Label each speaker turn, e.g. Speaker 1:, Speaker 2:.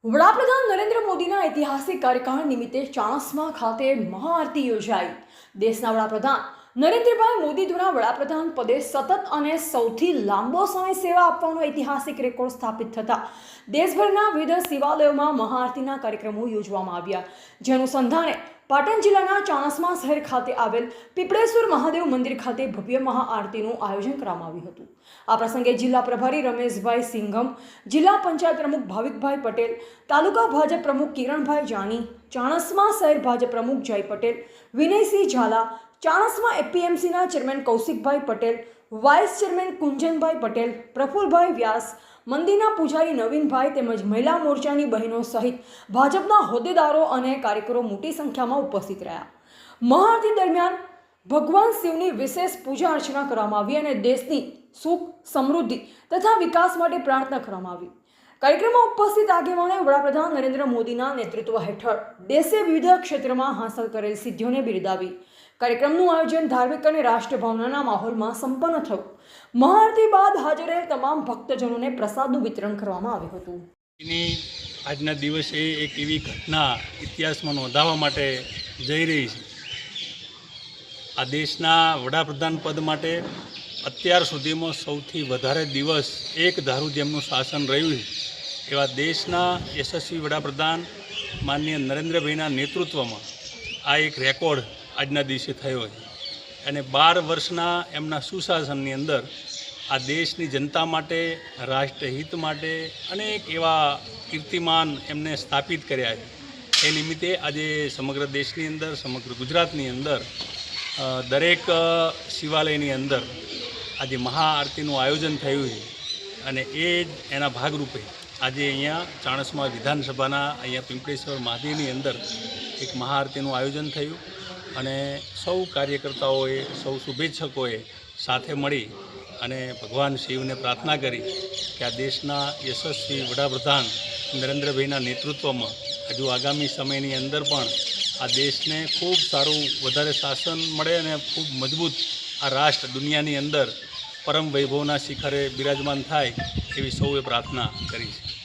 Speaker 1: વડાપ્રધાન નરેન્દ્ર મોદીના ઐતિહાસિક કાર્યકાળ નિમિત્તે ચાણસ્મા ખાતે મહાઆરતી યોજાઈ। દેશના વડાપ્રધાન નરેન્દ્રભાઈ મોદી દ્વારા વડાપ્રધાન પદે સતત અને સૌથી લાંબો સમય સેવા આપવાનો ઐતિહાસિક રેકોર્ડ સ્થાપિત થતા દેશભરના વિવિધ શિવાલયોમાં મહાઆરતીના કાર્યક્રમો યોજવામાં આવ્યા। જે અનુસંધાને પાટણ જિલ્લાના ચાણસ્મા શહેર ખાતે આવેલ પીપળેશ્વર મહાદેવ મંદિર ખાતે ભવ્ય મહાઆરતીનું આયોજન કરવામાં આવ્યું હતું। આ પ્રસંગે જિલ્લા પ્રભારી રમેશભાઈ સિંઘમ, જિલ્લા પંચાયત પ્રમુખ ભાવિકભાઈ પટેલ, તાલુકા ભાજપ પ્રમુખ કિરણભાઈ જાની, ચાણસ્મા શહેર ભાજપ પ્રમુખ જય પટેલ, વિનયસિંહ ઝાલા, ચાણસ્મા એપીએમસીના chairman Kaushikbhai Patel, vice chairman Kunjanbhai Patel, Prafulbhai Vyas, મંદિરના પૂજારી નવીનભાઈ તેમજ મહિલા મોરચાની બહેનો સહિત ભાજપના હોદ્દેદારો અને કાર્યકરો મોટી સંખ્યામાં ઉપસ્થિત રહ્યા। મહાઆરતી દરમિયાન ભગવાન શિવની વિશેષ પૂજા અર્ચના કરવામાં આવી અને દેશની સુખ, સમૃદ્ધિ તથા વિકાસ માટે પ્રાર્થના કરવામાં આવી। કાર્યક્રમમાં ઉપસ્થિત આગેવાનોએ વડાપ્રધાન નરેન્દ્ર મોદીના નેતૃત્વ હેઠળ દેશે વિવિધ ક્ષેત્રમાં હાંસલ કરેલ સિદ્ધિઓને બિરદાવી। કાર્યક્રમનું આયોજન ધાર્મિક અને રાષ્ટ્રભાવનાના માહોલમાં સંપન્ન થયું। મહાઆરતી બાદ હાજર રહેલ તમામ ભક્તજનોને પ્રસાદનું વિતરણ કરવામાં આવ્યું હતું।
Speaker 2: આજના દિવસે એક એવી ઘટના ઇતિહાસમાં નોંધાવવા માટે જઈ રહી છે। આ દેશના વડાપ્રધાન પદ માટે અત્યાર સુધીમાં સૌથી વધારે દિવસ એક ધારું જેમનું શાસન રહ્યું છે એવા દેશના યશસ્વી વડાપ્રધાન માનનીય નરેન્દ્રભાઈના નેતૃત્વમાં આ એક રેકોર્ડ આજના દિવસે થયો છે અને 12 વર્ષના એમના સુશાસનની અંદર આ દેશની જનતા માટે, રાષ્ટ્રહિત માટે અનેક એવા કીર્તિમાન એમને સ્થાપિત કર્યા છે। એ નિમિત્તે આજે સમગ્ર દેશની અંદર, સમગ્ર ગુજરાતની અંદર દરેક શિવાલયની અંદર આજે મહાઆરતીનું આયોજન થયું છે અને એ જ એના ભાગરૂપે આજે અહીંયા ચાણસ્મા વિધાનસભાના અહીંયા પીપળેશ્વર મહાદેવની અંદર એક મહાઆરતીનું આયોજન થયું અને સૌ કાર્યકર્તાઓએ, સૌ શુભેચ્છકોએ સાથે મળી અને ભગવાન શિવને પ્રાર્થના કરી કે આ દેશના યશસ્વી વડાપ્રધાન નરેન્દ્રભાઈના નેતૃત્વમાં હજુ આગામી સમયની અંદર પણ આ દેશને ખૂબ સારું વધારે શાસન મળે અને ખૂબ મજબૂત આ રાષ્ટ્ર દુનિયાની અંદર પરમ વૈભવના શિખરે બિરાજમાન થાય એવી સૌએ પ્રાર્થના કરી છે।